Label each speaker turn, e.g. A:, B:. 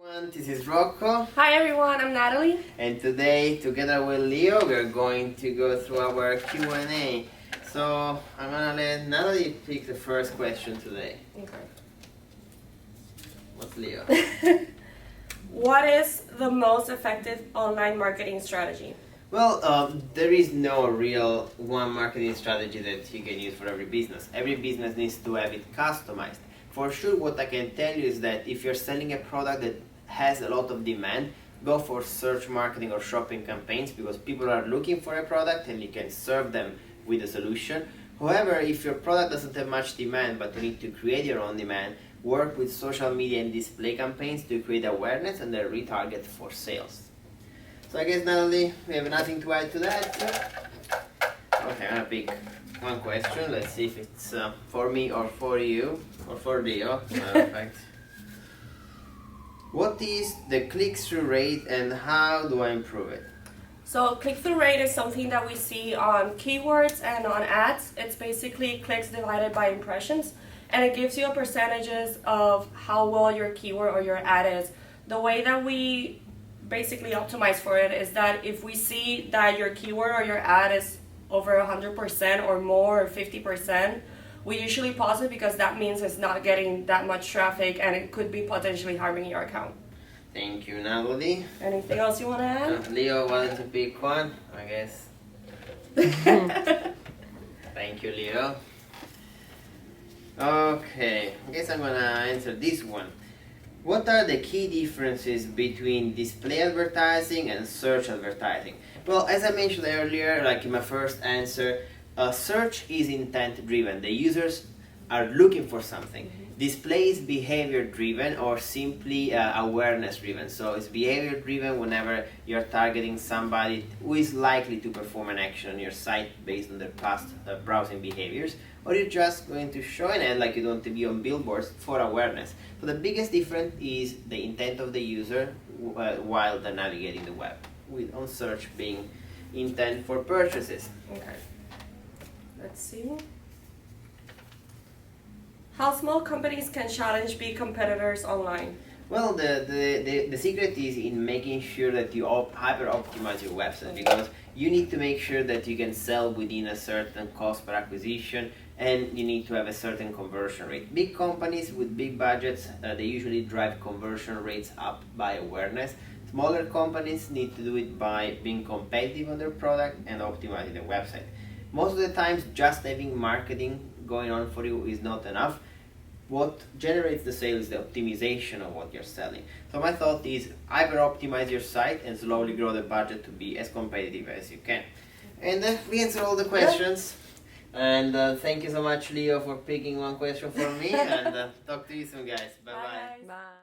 A: Everyone, this is Rocco.
B: Hi everyone, I'm Natalie.
A: And today, together with Leo, we're going to go through our Q&A. So, I'm gonna let Natalie pick the first question today.
B: Okay.
A: What's Leo?
B: What is the most effective online marketing strategy?
A: Well, there is no real one marketing strategy that you can use for every business. Every business needs to have it customized. For sure, what I can tell you is that if you're selling a product that has a lot of demand, go for search marketing or shopping campaigns because people are looking for a product and you can serve them with a solution. However, if your product doesn't have much demand but you need to create your own demand, work with social media and display campaigns to create awareness and then retarget for sales. So I guess, Natalie, we have nothing to add to that. Okay, I'm gonna pick one question. Let's see if it's for me or for you or for Leo. Perfect. What is the click-through rate and how do I improve it?
B: So click-through rate is something that we see on keywords and on ads. It's basically clicks divided by impressions, and it gives you a percentages of how well your keyword or your ad is. The way that we basically optimize for it is that if we see that your keyword or your ad is over 100% or more or 50%, we usually pause it because that means it's not getting that much traffic and it could be potentially harming your account.
A: Thank you, Natalie.
B: Anything else you want to add?
A: Leo wanted to pick one, I guess. Thank you, Leo. Okay, I guess I'm gonna answer this one. What are the key differences between display advertising and search advertising? Well, as I mentioned earlier, like in my first answer, search is intent driven. The users are looking for something. Display is behavior driven or simply awareness driven. So it's behavior driven whenever you're targeting somebody who is likely to perform an action on your site based on their past browsing behaviors, or you're just going to show an ad like you want to be on billboards for awareness. So the biggest difference is the intent of the user while they're navigating the web, with on search being intent for purchases.
B: Okay. Let's see. How small companies can challenge big competitors online?
A: Well, the secret is in making sure that you hyper optimize your website, because you need to make sure that you can sell within a certain cost per acquisition and you need to have a certain conversion rate. Big companies with big budgets, they usually drive conversion rates up by awareness. Smaller companies need to do it by being competitive on their product and optimizing their website. Most of the times, just having marketing going on for you is not enough. What generates the sale is the optimization of what you're selling. So my thought is hyper optimize your site and slowly grow the budget to be as competitive as you can. And we answer all the questions. And thank you so much, Leo, for picking one question for me. And talk to you soon, guys. Bye-bye.
B: Bye.